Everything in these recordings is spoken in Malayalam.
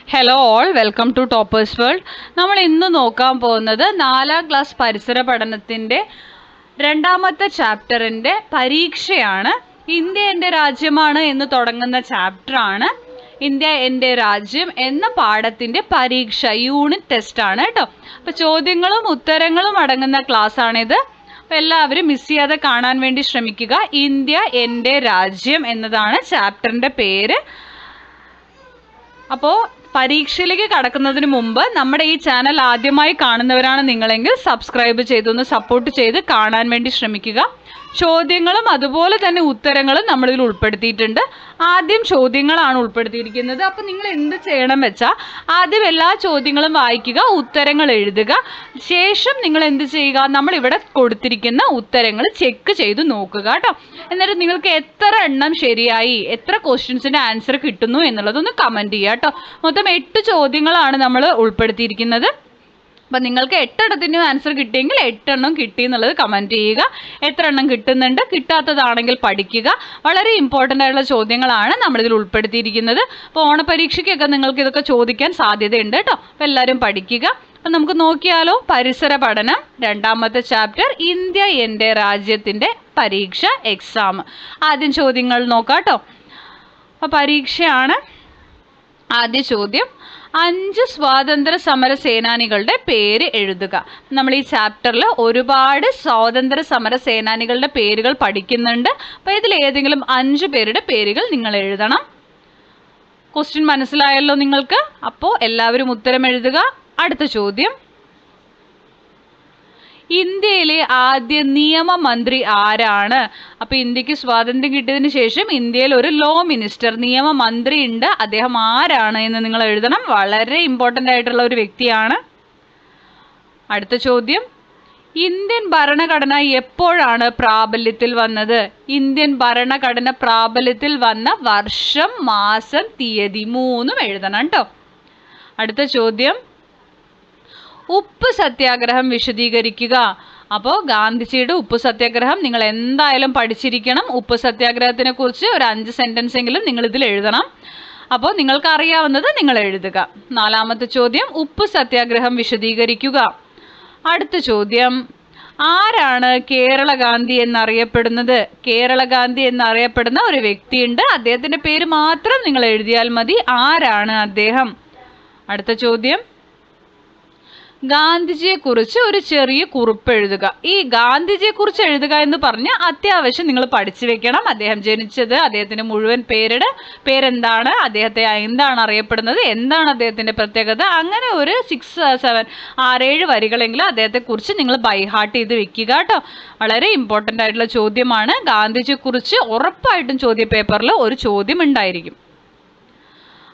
Hello all, welcome to toppers world. നമ്മൾ ഇന്ന് നോക്കാൻ പോകുന്നത് 4ാം ക്ലാസ് പരിസര പഠനത്തിൻ്റെ രണ്ടാമത്തെ ചാപ്റ്ററിൻ്റെ പരീക്ഷയാണ്. ഇന്ത്യ എൻ്റെ രാജ്യമാണ് എന്ന് തുടങ്ങുന്ന ചാപ്റ്ററാണ് ഇന്ത്യ എൻ്റെ രാജ്യം എന്ന പാഠത്തിൻ്റെ പരീക്ഷ, യൂണിറ്റ് ടെസ്റ്റാണ് കേട്ടോ. അപ്പോൾ ചോദ്യങ്ങളും ഉത്തരങ്ങളും അടങ്ങുന്ന ക്ലാസ്സാണിത്. അപ്പോൾ എല്ലാവരും മിസ് ചെയ്യാതെ കാണാൻ വേണ്ടി ശ്രമിക്കുക. ഇന്ത്യ എൻ്റെ രാജ്യം എന്നതാണ് ചാപ്റ്ററിൻ്റെ പേര്. അപ്പോൾ പരീക്ഷയിലേക്ക് കടക്കുന്നതിന് മുമ്പ് നമ്മുടെ ഈ ചാനൽ ആദ്യമായി കാണുന്നവരാണ് നിങ്ങളെങ്കിൽ സബ്സ്ക്രൈബ് ചെയ്തൊന്ന് സപ്പോർട്ട് ചെയ്ത് കാണാൻ വേണ്ടി ശ്രമിക്കുക. ചോദ്യങ്ങളും അതുപോലെ തന്നെ ഉത്തരങ്ങളും നമ്മളിതിൽ ഉൾപ്പെടുത്തിയിട്ടുണ്ട്. ആദ്യം ചോദ്യങ്ങളാണ് ഉൾപ്പെടുത്തിയിരിക്കുന്നത്. അപ്പോൾ നിങ്ങൾ എന്ത് ചെയ്യണം വെച്ചാൽ ആദ്യം എല്ലാ ചോദ്യങ്ങളും വായിക്കുക, ഉത്തരങ്ങൾ എഴുതുക. ശേഷം നിങ്ങൾ എന്ത് ചെയ്യുക, നമ്മളിവിടെ കൊടുത്തിരിക്കുന്ന ഉത്തരങ്ങൾ ചെക്ക് ചെയ്ത് നോക്കുക കേട്ടോ. എന്നിട്ട് നിങ്ങൾക്ക് എത്ര എണ്ണം ശരിയായി, എത്ര ക്വസ്റ്റ്യൻസിൻ്റെ ആൻസർ കിട്ടുന്നു എന്നുള്ളതൊന്ന് കമൻറ്റ് ചെയ്യുക കേട്ടോ. മൊത്തം 8 ചോദ്യങ്ങളാണ് നമ്മൾ ഉൾപ്പെടുത്തിയിരിക്കുന്നത്. അപ്പം നിങ്ങൾക്ക് 8 എണ്ണത്തിനും ആൻസർ കിട്ടിയെങ്കിൽ 8 എണ്ണം കിട്ടി എന്നുള്ളത് കമൻറ്റ് ചെയ്യുക. എത്ര എണ്ണം കിട്ടുന്നുണ്ട്, കിട്ടാത്തതാണെങ്കിൽ പഠിക്കുക. വളരെ ഇമ്പോർട്ടൻ്റ് ആയിട്ടുള്ള ചോദ്യങ്ങളാണ് നമ്മളിതിൽ ഉൾപ്പെടുത്തിയിരിക്കുന്നത്. അപ്പോൾ ഓണപരീക്ഷയ്ക്കൊക്കെ നിങ്ങൾക്ക് ഇതൊക്കെ ചോദിക്കാൻ സാധ്യതയുണ്ട് കേട്ടോ. അപ്പോൾ എല്ലാവരും പഠിക്കുക. അപ്പം നമുക്ക് നോക്കിയാലോ, പരിസര പഠനം രണ്ടാമത്തെ ചാപ്റ്റർ ഇന്ത്യ എൻ്റെ രാജ്യത്തിൻ്റെ പരീക്ഷ, എക്സാം. ആദ്യം ചോദ്യങ്ങൾ നോക്കാം കേട്ടോ. അപ്പോൾ പരീക്ഷയാണ്. ആദ്യ ചോദ്യം, 5 സ്വാതന്ത്ര്യ സമര സേനാനികളുടെ പേര് എഴുതുക. നമ്മൾ ഈ ചാപ്റ്ററിൽ ഒരുപാട് സ്വാതന്ത്ര്യ സമര സേനാനികളുടെ പേരുകൾ പഠിക്കുന്നുണ്ട്. അപ്പോൾ ഇതിൽ ഏതെങ്കിലും 5 പേരുടെ പേരുകൾ നിങ്ങൾ എഴുതണം. ക്വസ്റ്റ്യൻ മനസ്സിലായല്ലോ നിങ്ങൾക്ക്? അപ്പോൾ എല്ലാവരും ഉത്തരം എഴുതുക. അടുത്ത ചോദ്യം, ഇന്ത്യയിലെ ആദ്യ നിയമമന്ത്രി ആരാണ്? അപ്പോൾ ഇന്ത്യക്ക് സ്വാതന്ത്ര്യം കിട്ടിയതിന് ശേഷം ഇന്ത്യയിൽ ഒരു ലോ മിനിസ്റ്റർ, നിയമമന്ത്രി ഉണ്ട്. അദ്ദേഹം ആരാണ് എന്ന് നിങ്ങൾ എഴുതണം. വളരെ ഇമ്പോർട്ടൻ്റ് ആയിട്ടുള്ള ഒരു വ്യക്തിയാണ്. അടുത്ത ചോദ്യം, ഇന്ത്യൻ ഭരണഘടന എപ്പോഴാണ് പ്രാബല്യത്തിൽ വന്നത്? ഇന്ത്യൻ ഭരണഘടന പ്രാബല്യത്തിൽ വന്ന വർഷം, മാസം, തീയതി 3ഉം എഴുതണം കേട്ടോ. അടുത്ത ചോദ്യം, ഉപ്പ് സത്യാഗ്രഹം വിശദീകരിക്കുക. അപ്പോൾ ഗാന്ധിജിയുടെ ഉപ്പ് സത്യാഗ്രഹം നിങ്ങൾ എന്തായാലും പഠിച്ചിരിക്കണം. ഉപ്പ് സത്യാഗ്രഹത്തിനെ കുറിച്ച് ഒരു 5 സെൻറ്റൻസ് എങ്കിലും നിങ്ങൾ ഇതിൽ എഴുതണം. അപ്പോൾ നിങ്ങൾക്ക് അറിയാവുന്നത് നിങ്ങൾ എഴുതുക. 4ാമത്തെ ചോദ്യം, ഉപ്പ് സത്യാഗ്രഹം വിശദീകരിക്കുക. അടുത്ത ചോദ്യം, ആരാണ് കേരള ഗാന്ധി എന്നറിയപ്പെടുന്നത്? കേരള ഗാന്ധി എന്നറിയപ്പെടുന്ന ഒരു വ്യക്തിയുണ്ട്. അദ്ദേഹത്തിൻ്റെ പേര് മാത്രം നിങ്ങൾ എഴുതിയാൽ മതി. ആരാണ് അദ്ദേഹം? അടുത്ത ചോദ്യം, ഗാന്ധിജിയെക്കുറിച്ച് ഒരു ചെറിയ കുറിപ്പ് എഴുതുക. ഈ ഗാന്ധിജിയെക്കുറിച്ച് എഴുതുക എന്ന് പറഞ്ഞാൽ അത്യാവശ്യം നിങ്ങൾ പഠിച്ചു വെക്കണം. അദ്ദേഹം ജനിച്ചത്, അദ്ദേഹത്തിൻ്റെ മുഴുവൻ പേരെന്താണ്, അദ്ദേഹത്തെ എന്താണ് അറിയപ്പെടുന്നത്, എന്താണ് അദ്ദേഹത്തിൻ്റെ പ്രത്യേകത, അങ്ങനെ ഒരു 6-7 വരികളെങ്കിലും അദ്ദേഹത്തെക്കുറിച്ച് നിങ്ങൾ ബൈഹാർട്ട് ചെയ്ത് വെക്കുക കേട്ടോ. വളരെ ഇമ്പോർട്ടൻ്റ് ആയിട്ടുള്ള ചോദ്യമാണ്. ഗാന്ധിജിയെക്കുറിച്ച് ഉറപ്പായിട്ടും ചോദ്യ പേപ്പറിൽ ഒരു ചോദ്യം ഉണ്ടായിരിക്കും.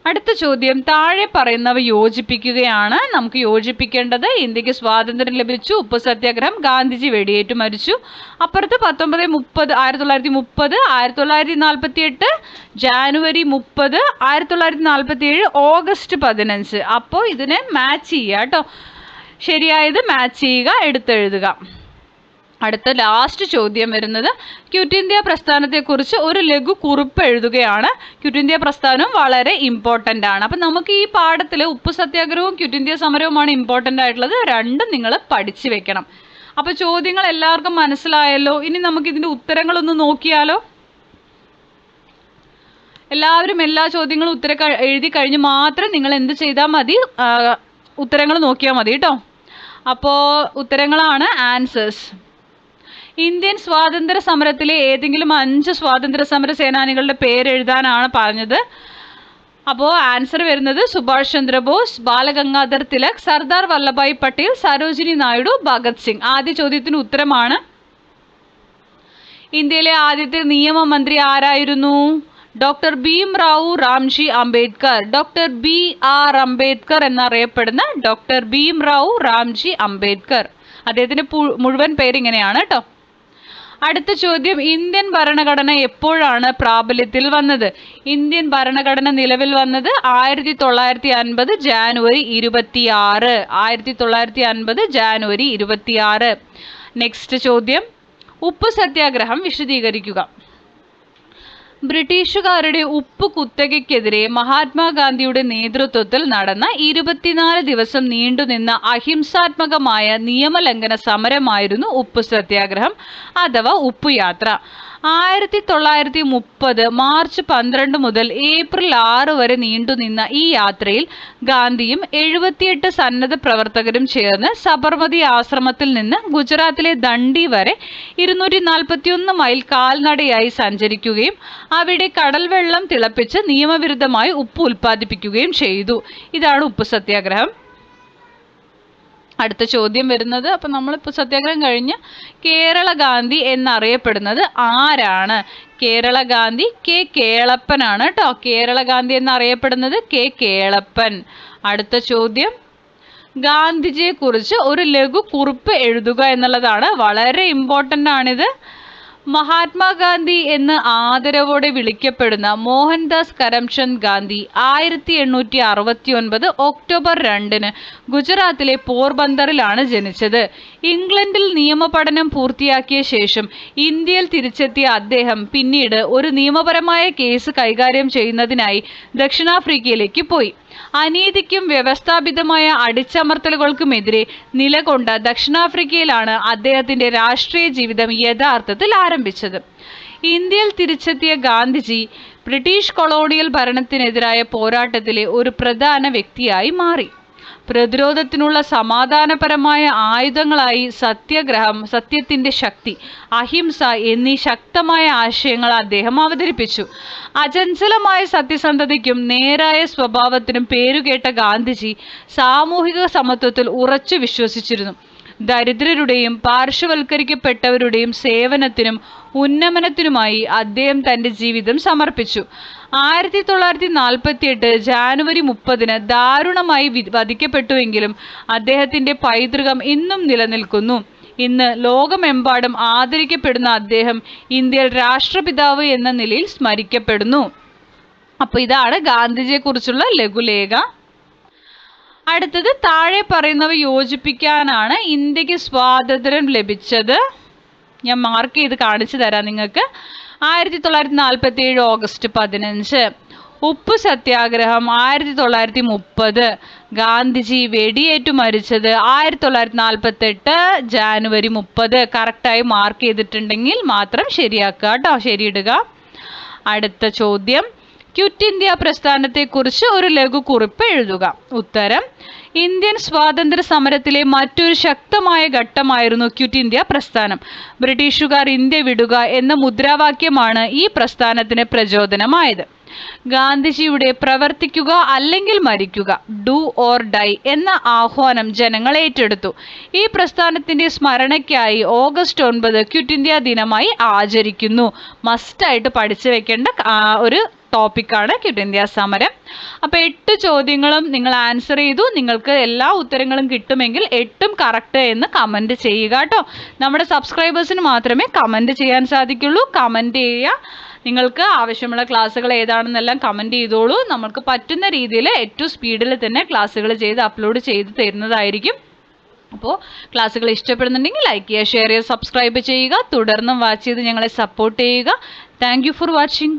അടുത്ത ചോദ്യം, താഴെ പറയുന്നവ യോജിപ്പിക്കുകയാണ്. നമുക്ക് യോജിപ്പിക്കേണ്ടത്, ഇന്ത്യക്ക് സ്വാതന്ത്ര്യം ലഭിച്ചു, ഉപ്പ് സത്യാഗ്രഹം, ഗാന്ധിജി വെടിയേറ്റ് മരിച്ചു. അപ്പുറത്ത് 1930, 1948 ജാനുവരി 30, 1947 ഓഗസ്റ്റ് 15. അപ്പോൾ ഇതിനെ മാച്ച് ചെയ്യുക കേട്ടോ. ശരിയായത് മാച്ച് ചെയ്യുക, എടുത്തെഴുതുക. അടുത്ത ലാസ്റ്റ് ചോദ്യം വരുന്നത്, ക്വിറ്റ് ഇന്ത്യ പ്രസ്ഥാനത്തെക്കുറിച്ച് ഒരു ലഘു കുറിപ്പ് എഴുതുകയാണ്. ക്വിറ്റ് ഇന്ത്യ പ്രസ്ഥാനം വളരെ ഇമ്പോർട്ടൻ്റ് ആണ്. അപ്പം നമുക്ക് ഈ പാഠത്തിൽ ഉപ്പ് സത്യാഗ്രഹവും ക്വിറ്റ് ഇന്ത്യ സമരവുമാണ് ഇമ്പോർട്ടൻ്റ് ആയിട്ടുള്ളത്. രണ്ടും നിങ്ങൾ പഠിച്ചു വെക്കണം. അപ്പോൾ ചോദ്യങ്ങൾ എല്ലാവർക്കും മനസ്സിലായല്ലോ. ഇനി നമുക്ക് ഇതിൻ്റെ ഉത്തരങ്ങളൊന്ന് നോക്കിയാലോ. എല്ലാവരും എല്ലാ ചോദ്യങ്ങളും എഴുതി കഴിഞ്ഞ് മാത്രം നിങ്ങൾ എന്ത് ചെയ്താൽ മതി, ഉത്തരങ്ങൾ നോക്കിയാൽ മതി കേട്ടോ. അപ്പോൾ ഉത്തരങ്ങളാണ് ആൻസേഴ്സ്. ഇന്ത്യൻ സ്വാതന്ത്ര്യ സമരത്തിലെ ഏതെങ്കിലും 5 സ്വാതന്ത്ര്യ സമര സേനാനികളുടെ പേരെഴുതാനാണ് പറഞ്ഞത്. അപ്പോൾ ആൻസർ വരുന്നത് സുഭാഷ് ചന്ദ്രബോസ്, ബാലഗംഗാധർ തിലക്, സർദാർ വല്ലഭായ് പട്ടേൽ, സരോജിനി നായിഡു, ഭഗത് സിംഗ്. ആദ്യ ചോദ്യത്തിന് ഉത്തരമാണ്. ഇന്ത്യയിലെ ആദ്യത്തെ നിയമമന്ത്രി ആരായിരുന്നു? Doctor Bhimrao Ramji Ambedkar. Doctor BR Ambedkar എന്നറിയപ്പെടുന്ന ഡോക്ടർ ഭീംറാവു രാംജി അംബേദ്കർ. അദ്ദേഹത്തിൻ്റെ മുഴുവൻ പേരിങ്ങനെയാണ് കേട്ടോ. അടുത്ത ചോദ്യം, ഇന്ത്യൻ ഭരണഘടന എപ്പോഴാണ് പ്രാബല്യത്തിൽ വന്നത്? ഇന്ത്യൻ ഭരണഘടന നിലവിൽ വന്നത് 1950 ജാനുവരി 26. 1950 ജാനുവരി 26. നെക്സ്റ്റ് ചോദ്യം, ഉപ്പ് സത്യാഗ്രഹം വിശദീകരിക്കുക. ബ്രിട്ടീഷുകാരുടെ ഉപ്പ് കുത്തകയ്ക്കെതിരെ മഹാത്മാഗാന്ധിയുടെ നേതൃത്വത്തിൽ നടന്ന 24 ദിവസം നീണ്ടുനിന്ന അഹിംസാത്മകമായ നിയമലംഘന സമരമായിരുന്നു ഉപ്പ് സത്യാഗ്രഹം അഥവാ ഉപ്പുയാത്ര. 1930 മാർച്ച് 12 മുതൽ ഏപ്രിൽ 6 വരെ നീണ്ടുനിന്ന ഈ യാത്രയിൽ ഗാന്ധിയും 78 സന്നദ്ധ പ്രവർത്തകരും ചേർന്ന് സബർമതി ആശ്രമത്തിൽ നിന്ന് ഗുജറാത്തിലെ ദണ്ഡി വരെ 241 മൈൽ കാൽനടയായി സഞ്ചരിക്കുകയും അവിടെ കടൽവെള്ളം തിളപ്പിച്ച് നിയമവിരുദ്ധമായി ഉപ്പ് ഉൽപ്പാദിപ്പിക്കുകയും ചെയ്തു. ഇതാണ് ഉപ്പ് സത്യാഗ്രഹം. അടുത്ത ചോദ്യം വരുന്നത്, അപ്പം നമ്മളിപ്പോൾ സത്യാഗ്രഹം കഴിഞ്ഞ് കേരള ഗാന്ധി എന്നറിയപ്പെടുന്നത് ആരാണ്? കേരള ഗാന്ധി കെ കേളപ്പനാണ് കേട്ടോ. കേരള ഗാന്ധി എന്നറിയപ്പെടുന്നത് കെ കേളപ്പൻ. അടുത്ത ചോദ്യം, ഗാന്ധിജിയെ കുറിച്ച് ഒരു ലഘു കുറിപ്പ് എഴുതുക എന്നുള്ളതാണ്. വളരെ ഇമ്പോർട്ടൻ്റ് ആണിത്. മഹാത്മാഗാന്ധി എന്ന് ആദരവോടെ വിളിക്കപ്പെടുന്ന മോഹൻദാസ് കരംചന്ദ് ഗാന്ധി 1869 ഒക്ടോബർ 2 ഗുജറാത്തിലെ പോർബന്തറിലാണ് ജനിച്ചത്. ഇംഗ്ലണ്ടിൽ നിയമപഠനം പൂർത്തിയാക്കിയ ശേഷം ഇന്ത്യയിൽ തിരിച്ചെത്തിയ അദ്ദേഹം പിന്നീട് ഒരു നിയമപരമായ കേസ് കൈകാര്യം ചെയ്യുന്നതിനായി ദക്ഷിണാഫ്രിക്കയിലേക്ക് പോയി. അനീതിക്കും വ്യവസ്ഥാപിതമായ അടിച്ചമർത്തലുകൾക്കുമെതിരെ നിലകൊണ്ട ദക്ഷിണാഫ്രിക്കയിലാണ് അദ്ദേഹത്തിന്റെ രാഷ്ട്രീയ ജീവിതം യഥാർത്ഥത്തിൽ ആരംഭിച്ചത്. ഇന്ത്യയിൽ തിരിച്ചെത്തിയ ഗാന്ധിജി ബ്രിട്ടീഷ് കൊളോണിയൽ ഭരണത്തിനെതിരായ പോരാട്ടത്തിലെ ഒരു പ്രധാന വ്യക്തിയായി മാറി. പ്രതിരോധത്തിനുള്ള സമാധാനപരമായ ആയുധങ്ങളായി സത്യഗ്രഹം, സത്യത്തിന്റെ ശക്തി, അഹിംസ എന്നീ ശക്തമായ ആശയങ്ങൾ അദ്ദേഹം അവതരിപ്പിച്ചു. അചഞ്ചലമായ സത്യസന്ധതയ്ക്കും നേരായ സ്വഭാവത്തിനും പേരുകേട്ട ഗാന്ധിജി സാമൂഹിക സമത്വത്തിൽ ഉറച്ചു വിശ്വസിച്ചിരുന്നു. ദരിദ്രരുടെയും പാർശ്വവൽക്കരിക്കപ്പെട്ടവരുടെയും സേവനത്തിനും ഉന്നമനത്തിനുമായി അദ്ദേഹം തന്റെ ജീവിതം സമർപ്പിച്ചു. 1948 ജാനുവരി 30 ദാരുണമായി വധിക്കപ്പെട്ടുവെങ്കിലും അദ്ദേഹത്തിന്റെ പൈതൃകം ഇന്നും നിലനിൽക്കുന്നു. ഇന്ന് ലോകമെമ്പാടും ആദരിക്കപ്പെടുന്ന അദ്ദേഹം ഇന്ത്യയിൽ രാഷ്ട്രപിതാവ് എന്ന നിലയിൽ സ്മരിക്കപ്പെടുന്നു. അപ്പോൾ ഇതാണ് ഗാന്ധിജിയെ കുറിച്ചുള്ള ലഘുലേഖ. അടുത്തത്, താഴെ പറയുന്നവ യോജിപ്പിക്കാനാണ്. ഇന്ത്യക്ക് സ്വാതന്ത്ര്യം ലഭിച്ചത്, ഞാൻ മാർക്ക് ചെയ്ത് കാണിച്ചു തരാം നിങ്ങൾക്ക്. 1947 ഓഗസ്റ്റ് 15. ഉപ്പ് സത്യാഗ്രഹം 1930. ഗാന്ധിജി വെടിയേറ്റു മരിച്ചത് 1948 ജാനുവരി 30. കറക്റ്റായി മാർക്ക് ചെയ്തിട്ടുണ്ടെങ്കിൽ മാത്രം ശരിയാക്കുക കേട്ടോ, ശരിയിടുക. അടുത്ത ചോദ്യം, ക്വിറ്റ് ഇന്ത്യ പ്രസ്ഥാനത്തെക്കുറിച്ച് ഒരു ലഘു കുറിപ്പ് എഴുതുക. ഉത്തരം, ഇന്ത്യൻ സ്വാതന്ത്ര്യ സമരത്തിലെ മറ്റൊരു ശക്തമായ ഘട്ടമായിരുന്നു ക്വിറ്റ് ഇന്ത്യ പ്രസ്ഥാനം. ബ്രിട്ടീഷുകാർ ഇന്ത്യ വിടുക എന്ന മുദ്രാവാക്യമാണ് ഈ പ്രസ്ഥാനത്തിന് പ്രചോദനമായത്. ഗാന്ധിജിയുടെ പ്രവർത്തിക്കുക അല്ലെങ്കിൽ മരിക്കുക, ഡു ഓർ ഡൈ എന്ന ആഹ്വാനം ജനങ്ങൾ ഏറ്റെടുത്തു. ഈ പ്രസ്ഥാനത്തിന്റെ സ്മരണയ്ക്കായി ഓഗസ്റ്റ് 9 ക്വിറ്റ് ഇന്ത്യ ദിനമായി ആചരിക്കുന്നു. മസ്റ്റായിട്ട് പഠിച്ചു വെക്കേണ്ട ഒരു ടോപ്പിക്കാണ് ക്വിറ്റ് ഇന്ത്യ സമരം. അപ്പോൾ 8 ചോദ്യങ്ങളും നിങ്ങൾ ആൻസർ ചെയ്തു. നിങ്ങൾക്ക് എല്ലാ ഉത്തരങ്ങളും കിട്ടുമെങ്കിൽ 8ഉം കറക്റ്റ് എന്ന് കമൻറ്റ് ചെയ്യുക കേട്ടോ. നമ്മുടെ സബ്സ്ക്രൈബേഴ്സിന് മാത്രമേ കമൻറ്റ് ചെയ്യാൻ സാധിക്കുള്ളൂ. കമൻറ്റ് ചെയ്യുക. നിങ്ങൾക്ക് ആവശ്യമുള്ള ക്ലാസ്സുകൾ ഏതാണെന്നെല്ലാം കമൻറ്റ് ചെയ്തോളൂ. നമുക്ക് പറ്റുന്ന രീതിയിൽ ഏറ്റവും സ്പീഡിൽ തന്നെ ക്ലാസ്സുകൾ ചെയ്ത് അപ്ലോഡ് ചെയ്ത് തരുന്നതായിരിക്കും. അപ്പോൾ ക്ലാസ്സുകൾ ഇഷ്ടപ്പെടുന്നുണ്ടെങ്കിൽ ലൈക്ക് ചെയ്യുക, ഷെയർ ചെയ്യുക, സബ്സ്ക്രൈബ് ചെയ്യുക. തുടർന്നും വാച്ച് ചെയ്ത് ഞങ്ങളെ സപ്പോർട്ട് ചെയ്യുക. Thank you for watching.